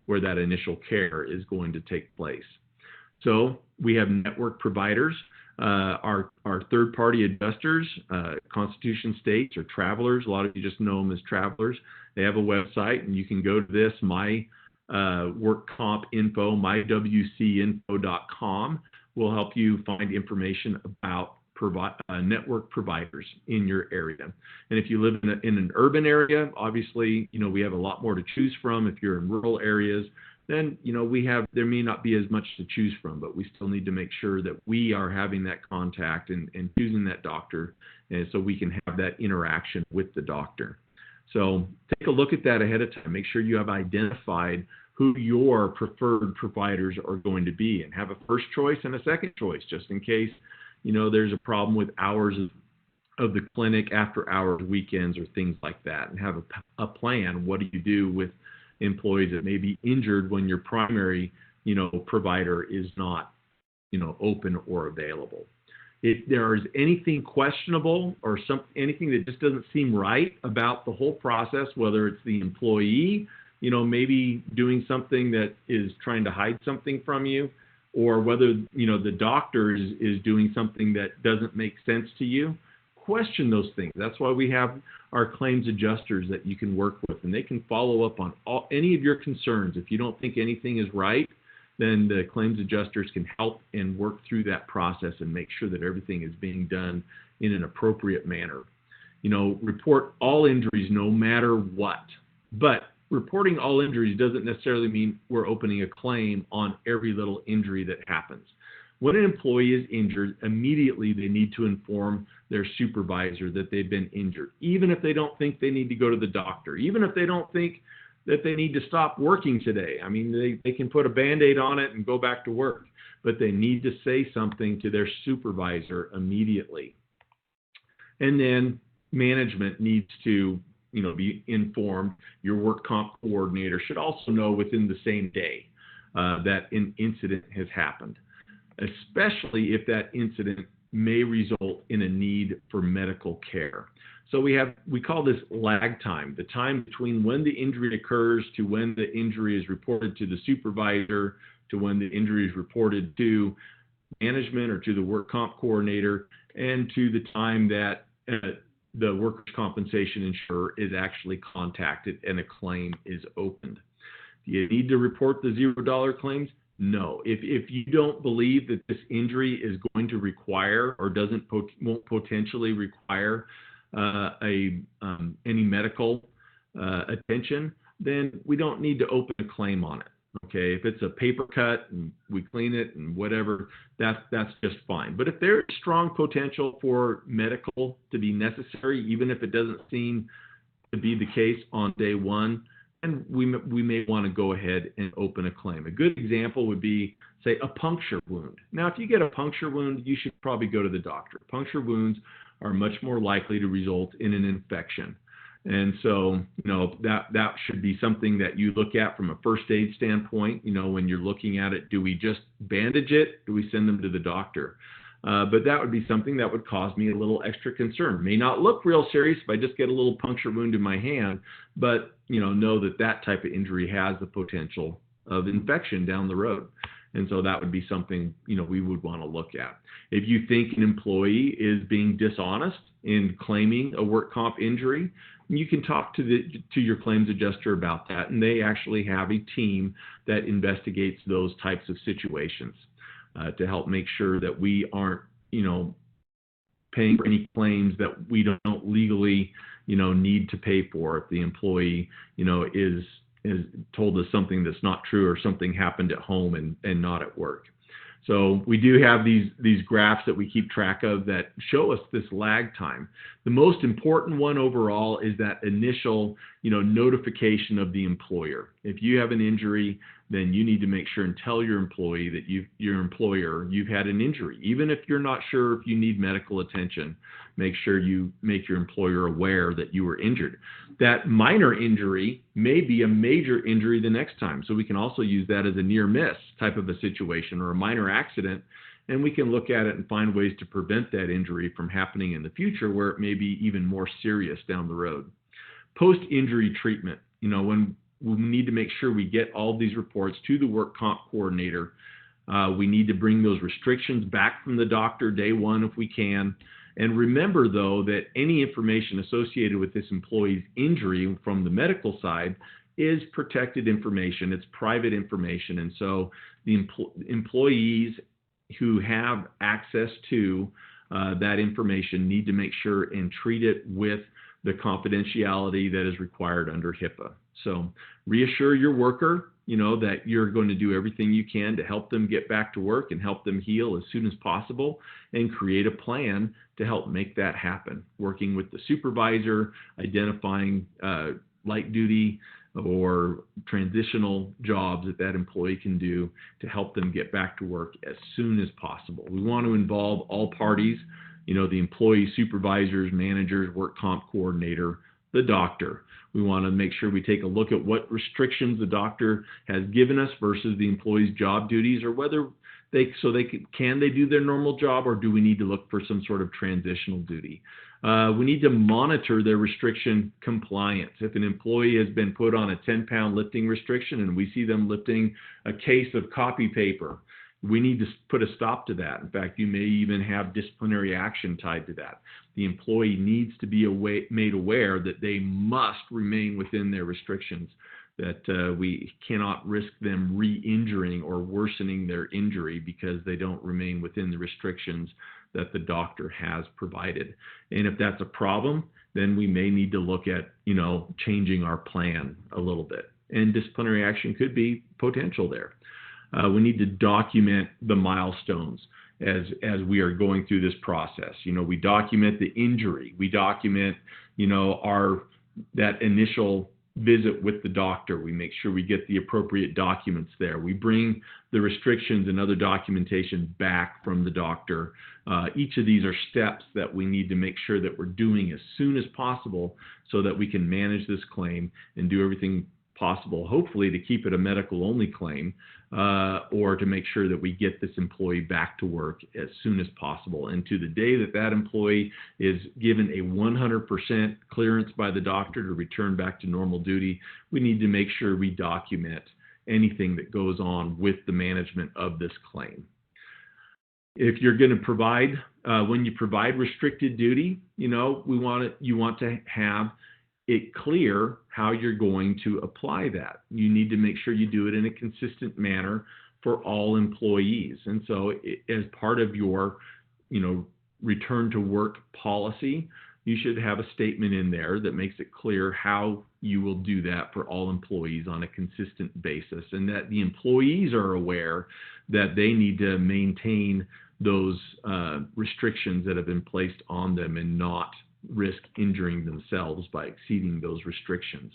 where that initial care is going to take place. So we have network providers, our third-party adjusters, Constitution States or Travelers. A lot of you just know them as Travelers. They have a website, and you can go to this, my work comp info, mywcinfo.com will help you find information about network providers in your area. And if you live in an urban area, obviously, we have a lot more to choose from. If you're in rural areas, then, there may not be as much to choose from, but we still need to make sure that we are having that contact and choosing that doctor, and so we can have that interaction with the doctor. So take a look at that ahead of time. Make sure you have identified who your preferred providers are going to be and have a first choice and a second choice just in case there's a problem with hours of the clinic, after hours, weekends, or things like that, and have a plan. What do you do with employees that may be injured when your primary, provider is not, open or available? If there is anything questionable or anything that just doesn't seem right about the whole process, whether it's the employee, maybe doing something that is trying to hide something from you, or whether, the doctor is doing something that doesn't make sense to you, question those things. That's why we have our claims adjusters that you can work with, and they can follow up on any of your concerns. If you don't think anything is right, then the claims adjusters can help and work through that process and make sure that everything is being done in an appropriate manner. Report all injuries no matter what, but reporting all injuries doesn't necessarily mean we're opening a claim on every little injury that happens. When an employee is injured, immediately they need to inform their supervisor that they've been injured, even if they don't think they need to go to the doctor, even if they don't think that they need to stop working today. I mean, they can put a Band-Aid on it and go back to work, but they need to say something to their supervisor immediately. And then management needs to be informed. Your work comp coordinator should also know within the same day that an incident has happened, especially if that incident may result in a need for medical care. So we call this lag time, the time between when the injury occurs to when the injury is reported to the supervisor, to when the injury is reported to management or to the work comp coordinator, and to the time that the workers' compensation insurer is actually contacted and a claim is opened. Do you need to report the $0 claims? No. If you don't believe that this injury is going to require or won't potentially require any medical attention, then we don't need to open a claim on it. Okay, if it's a paper cut and we clean it and whatever, that's just fine. But if there's strong potential for medical to be necessary, even if it doesn't seem to be the case on day one, and we may want to go ahead and open a claim. A good example would be, say, a puncture wound. Now, if you get a puncture wound, you should probably go to the doctor. Puncture wounds are much more likely to result in an infection. And so, that should be something that you look at from a first aid standpoint. When you're looking at it, do we just bandage it? Do we send them to the doctor? But that would be something that would cause me a little extra concern. May not look real serious if I just get a little puncture wound in my hand, but know that type of injury has the potential of infection down the road. And so that would be something, we would want to look at. If you think an employee is being dishonest in claiming a work comp injury, you can talk to your claims adjuster about that. And they actually have a team that investigates those types of situations to help make sure that we aren't, paying for any claims that we don't legally, need to pay for if the employee, is told us something that's not true or something happened at home and not at work. So we do have these graphs that we keep track of that show us this lag time. The most important one overall is that initial, notification of the employer. If you have an injury, then you need to make sure and tell your employee that your employer, you've had an injury. Even if you're not sure if you need medical attention, make sure you make your employer aware that you were injured. That minor injury may be a major injury the next time. So we can also use that as a near miss type of a situation or a minor accident. And we can look at it and find ways to prevent that injury from happening in the future where it may be even more serious down the road. Post-injury treatment, when we need to make sure we get all these reports to the work comp coordinator. We need to bring those restrictions back from the doctor day one if we can. And remember, though, that any information associated with this employee's injury from the medical side is protected information. It's private information. And so the employees who have access to that information need to make sure and treat it with the confidentiality that is required under HIPAA. So reassure your worker, that you're going to do everything you can to help them get back to work and help them heal as soon as possible, and create a plan to help make that happen. Working with the supervisor, identifying light duty or transitional jobs that employee can do to help them get back to work as soon as possible. We want to involve all parties, the employee, supervisors, managers, work comp coordinator, the doctor. We want to make sure we take a look at what restrictions the doctor has given us versus the employee's job duties, or whether can they do their normal job, or do we need to look for some sort of transitional duty? We need to monitor their restriction compliance. If an employee has been put on a 10-pound lifting restriction and we see them lifting a case of copy paper, we need to put a stop to that. In fact, you may even have disciplinary action tied to that. The employee needs to be made aware that they must remain within their restrictions, that we cannot risk them re-injuring or worsening their injury because they don't remain within the restrictions that the doctor has provided. And if that's a problem, then we may need to look at, changing our plan a little bit. And disciplinary action could be potential there. We need to document the milestones as we are going through this process. We document the injury. We document, that initial visit with the doctor. We make sure we get the appropriate documents there. We bring the restrictions and other documentation back from the doctor. Each of these are steps that we need to make sure that we're doing as soon as possible so that we can manage this claim and do everything possible, hopefully, to keep it a medical-only claim, or to make sure that we get this employee back to work as soon as possible. And to the day that employee is given a 100% clearance by the doctor to return back to normal duty, we need to make sure we document anything that goes on with the management of this claim. If you're going to provide, when you provide restricted duty, you want to have it clear how you're going to apply that. You need to make sure you do it in a consistent manner for all employees. And so as part of your, return to work policy, you should have a statement in there that makes it clear how you will do that for all employees on a consistent basis, and that the employees are aware that they need to maintain those restrictions that have been placed on them and not risk injuring themselves by exceeding those restrictions.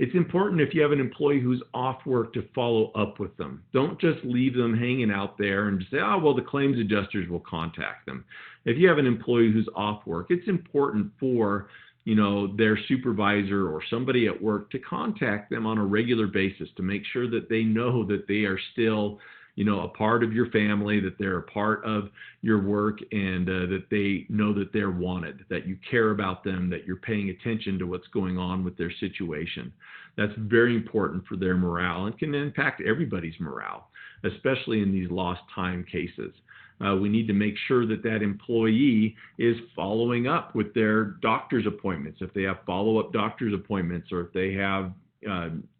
It's important if you have an employee who's off work to follow up with them. Don't just leave them hanging out there and just say, oh, well, the claims adjusters will contact them. If you have an employee who's off work, it's important for their supervisor or somebody at work to contact them on a regular basis to make sure that they know that they are still a part of your family, that they're a part of your work, and that they know that they're wanted, that you care about them, that you're paying attention to what's going on with their situation. That's very important for their morale and can impact everybody's morale, especially in these lost time cases. We need to make sure that that employee is following up with their doctor's appointments, if they have follow-up doctor's appointments, or if they have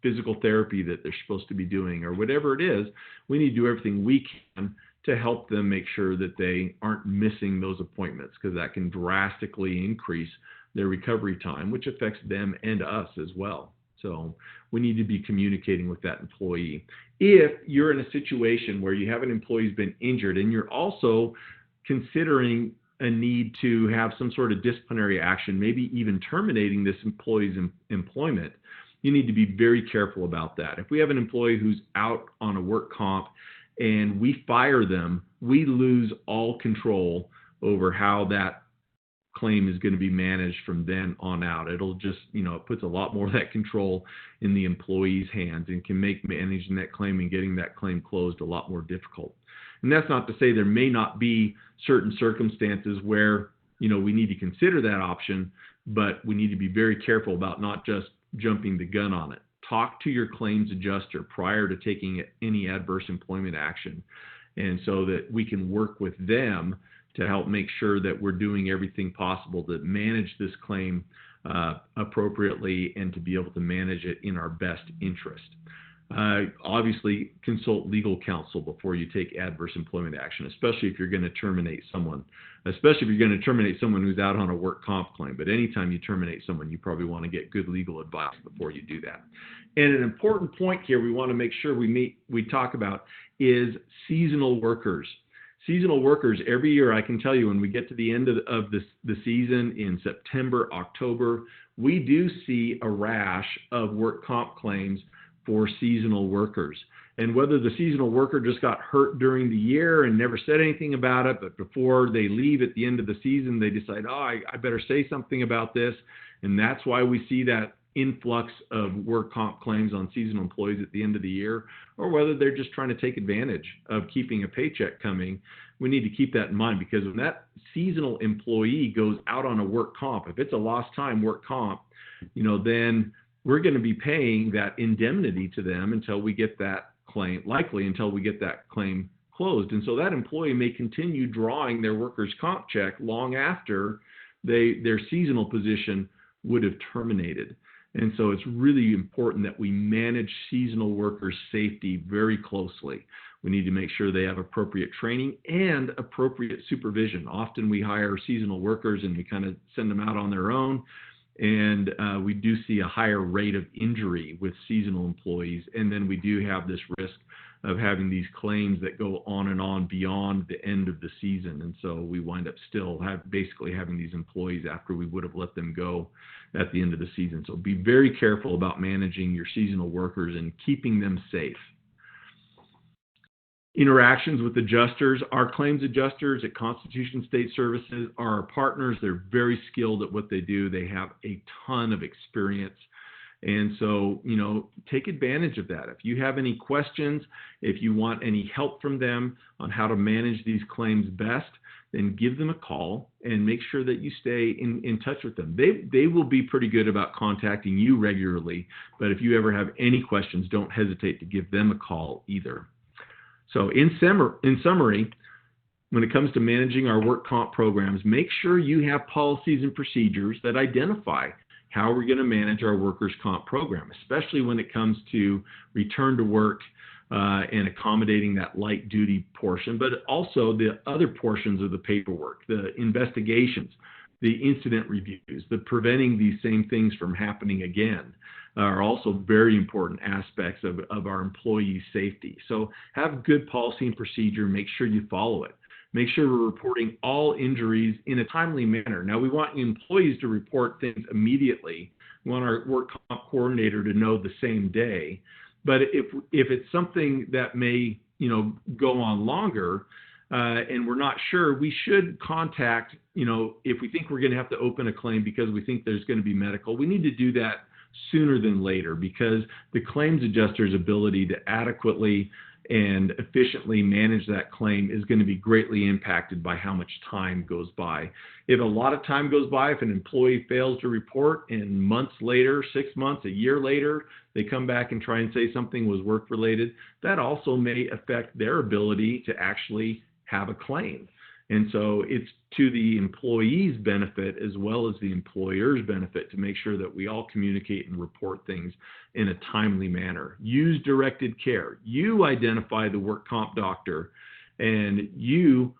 physical therapy that they're supposed to be doing, or whatever it is. We need to do everything we can to help them make sure that they aren't missing those appointments, because that can drastically increase their recovery time, which affects them and us as well. So we need to be communicating with that employee. If you're in a situation where you have an employee who's been injured and you're also considering a need to have some sort of disciplinary action, maybe even terminating this employee's employment, you need to be very careful about that. If we have an employee who's out on a work comp and we fire them, we lose all control over how that claim is going to be managed from then on out. It'll just, it puts a lot more of that control in the employee's hands and can make managing that claim and getting that claim closed a lot more difficult. And that's not to say there may not be certain circumstances where, we need to consider that option, but we need to be very careful about not just jumping the gun on it. Talk to your claims adjuster prior to taking any adverse employment action, and so that we can work with them to help make sure that we're doing everything possible to manage this claim appropriately and to be able to manage it in our best interest. Obviously, consult legal counsel before you take adverse employment action, especially if you're going to terminate someone, who's out on a work comp claim. But anytime you terminate someone, you probably want to get good legal advice before you do that. And an important point here we want to make sure we talk about is seasonal workers. Seasonal workers, every year, I can tell you, when we get to the end of the season in September, October, we do see a rash of work comp claims for seasonal workers. And whether the seasonal worker just got hurt during the year and never said anything about it, but before they leave at the end of the season, they decide, I better say something about this. And that's why we see that influx of work comp claims on seasonal employees at the end of the year, or whether they're just trying to take advantage of keeping a paycheck coming. We need to keep that in mind, because when that seasonal employee goes out on a work comp, if it's a lost time work comp, then we're going to be paying that indemnity to them until we get that claim, likely until we get that claim closed. And so that employee may continue drawing their workers' comp check long after their seasonal position would have terminated. And so it's really important that we manage seasonal workers' safety very closely. We need to make sure they have appropriate training and appropriate supervision. Often we hire seasonal workers and we kind of send them out on their own. And we do see a higher rate of injury with seasonal employees. And then we do have this risk of having these claims that go on and on beyond the end of the season. And so we wind up still basically having these employees after we would have let them go at the end of the season. So be very careful about managing your seasonal workers and keeping them safe. Interactions with adjusters. Our claims adjusters at Constitution State Services are our partners. They're very skilled at what they do. They have a ton of experience. And so, take advantage of that. If you have any questions, if you want any help from them on how to manage these claims best, then give them a call and make sure that you stay in touch with them. They will be pretty good about contacting you regularly, but if you ever have any questions, don't hesitate to give them a call either. So in summary, when it comes to managing our work comp programs, make sure you have policies and procedures that identify how we're going to manage our workers' comp program, especially when it comes to return to work and accommodating that light duty portion, but also the other portions of the paperwork, the investigations, the incident reviews, the preventing these same things from happening again, are also very important aspects of our employee safety. So have good policy and procedure. Make sure you follow it. Make sure we're reporting all injuries in a timely manner. Now, we want employees to report things immediately. We want our work comp coordinator to know the same day. But if it's something that may, go on longer, and we're not sure, we should contact, if we think we're going to have to open a claim because we think there's going to be medical, we need to do that sooner than later, because the claims adjuster's ability to adequately and efficiently manage that claim is going to be greatly impacted by how much time goes by. If a lot of time goes by, if an employee fails to report and months later, 6 months, a year later, they come back and try and say something was work related, that also may affect their ability to actually have a claim. And so it's to the employee's benefit as well as the employer's benefit to make sure that we all communicate and report things in a timely manner. Use directed care. You identify the work comp doctor, and you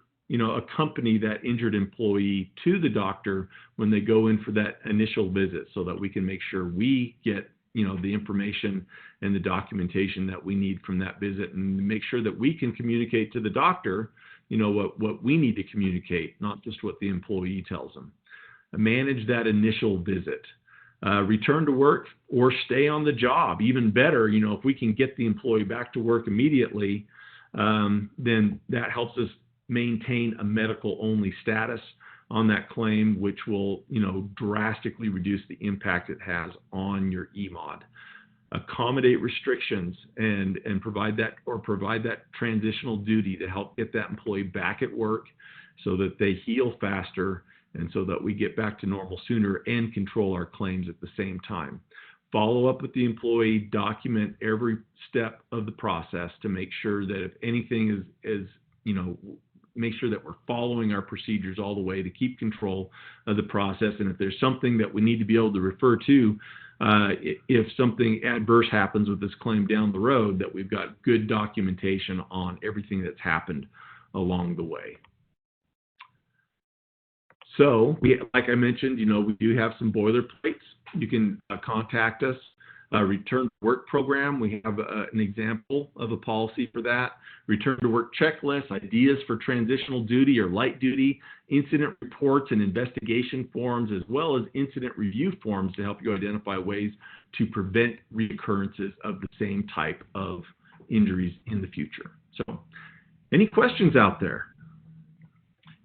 accompany that injured employee to the doctor when they go in for that initial visit, so that we can make sure we get the information and the documentation that we need from that visit, and make sure that we can communicate to the doctor what we need to communicate, not just what the employee tells them. Manage that initial visit. Return to work or stay on the job. Even better, if we can get the employee back to work immediately, then that helps us maintain a medical-only status on that claim, which will, drastically reduce the impact it has on your EMOD. Accommodate restrictions and provide that transitional duty to help get that employee back at work so that they heal faster and so that we get back to normal sooner and control our claims at the same time. Follow up with the employee, document every step of the process to make sure that if anything is make sure that we're following our procedures all the way to keep control of the process. And if there's something that we need to be able to refer to, if something adverse happens with this claim down the road, that we've got good documentation on everything that's happened along the way. So, like I mentioned, we do have some boilerplates. You can contact us. Return to work program, we have an example of a policy for that. Return to work checklist, ideas for transitional duty or light duty, incident reports and investigation forms, as well as incident review forms to help you identify ways to prevent recurrences of the same type of injuries in the future. So, any questions out there?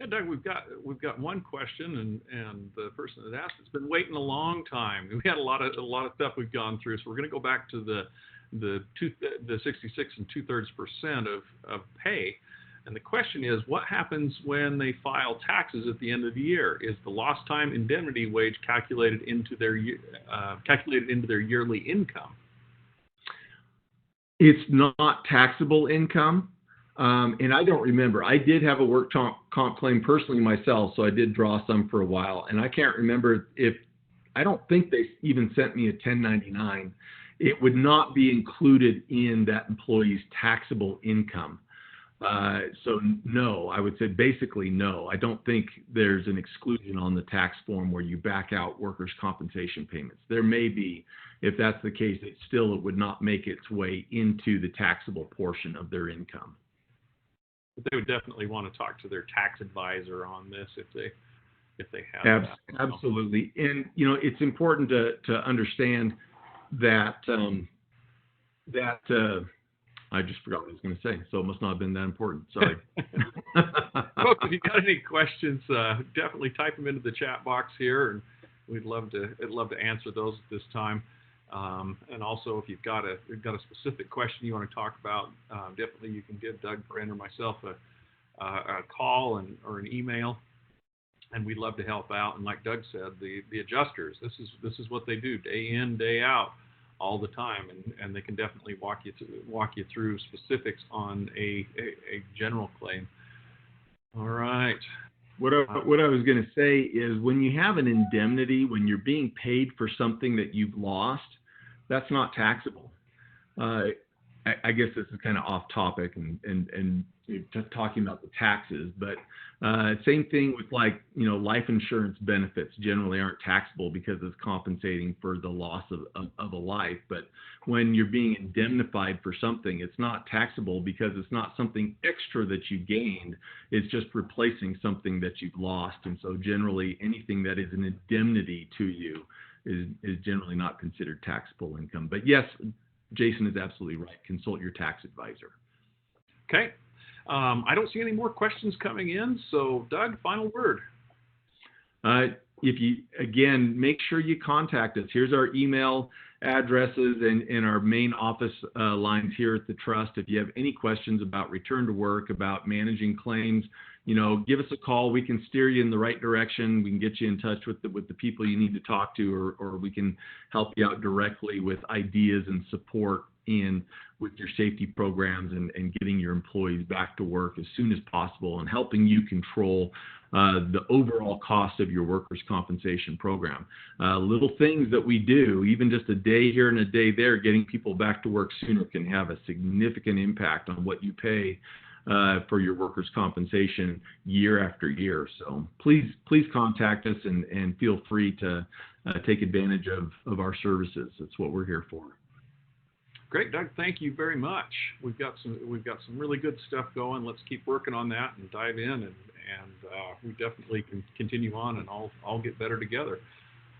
Yeah, Doug, we've got one question, and the person that asked has been waiting a long time. We had a lot of stuff we've gone through, so we're going to go back to the 66 2/3% of pay. And the question is, what happens when they file taxes at the end of the year? Is the lost time indemnity wage calculated into their yearly income? It's not taxable income. And I don't remember. I did have a work comp claim personally myself, so I did draw some for a while. And I can't remember I don't think they even sent me a 1099. It would not be included in that employee's taxable income. So no, I would say basically no. I don't think there's an exclusion on the tax form where you back out workers' compensation payments. There may be. If that's the case, it would not make its way into the taxable portion of their income. But they would definitely want to talk to their tax advisor on this if they have that. Absolutely. And it's important to understand that I just forgot what I was going to say, so it must not have been that important. Sorry. Folks, if you've got any questions, definitely type them into the chat box here, and I'd love to answer those at this time. And also, if you've got a specific question you want to talk about, definitely you can give Doug, Brent, or myself a call or an email, and we'd love to help out. And like Doug said, the adjusters, this is what they do day in, day out, all the time, and they can definitely walk you through specifics on a general claim. All right. What I was going to say is, when you have an indemnity, when you're being paid for something that you've lost, that's not taxable. I guess this is kind of off topic, and talking about the taxes, but same thing with like, life insurance benefits generally aren't taxable because it's compensating for the loss of a life. But when you're being indemnified for something, it's not taxable because it's not something extra that you gained. It's just replacing something that you've lost. And so generally anything that is an indemnity to you is generally not considered taxable income. But yes, Jason is absolutely right. Consult your tax advisor. Okay. I don't see any more questions coming in. So, Doug, final word. Again, make sure you contact us. Here's our email addresses and our main office lines here at the Trust. If you have any questions about return to work, about managing claims, give us a call. We can steer you in the right direction. We can get you in touch with the people you need to talk to, or we can help you out directly with ideas and support with your safety programs and getting your employees back to work as soon as possible and helping you control the overall cost of your workers' compensation program. Little things that we do, even just a day here and a day there, getting people back to work sooner can have a significant impact on what you pay for your workers' compensation year after year. So please contact us and feel free to take advantage of our services. That's what we're here for. Great, Doug. Thank you very much. We've got some really good stuff going. Let's keep working on that and dive in, and we definitely can continue on, and all get better together.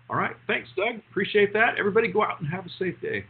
All right. Thanks, Doug. Appreciate that. Everybody, go out and have a safe day.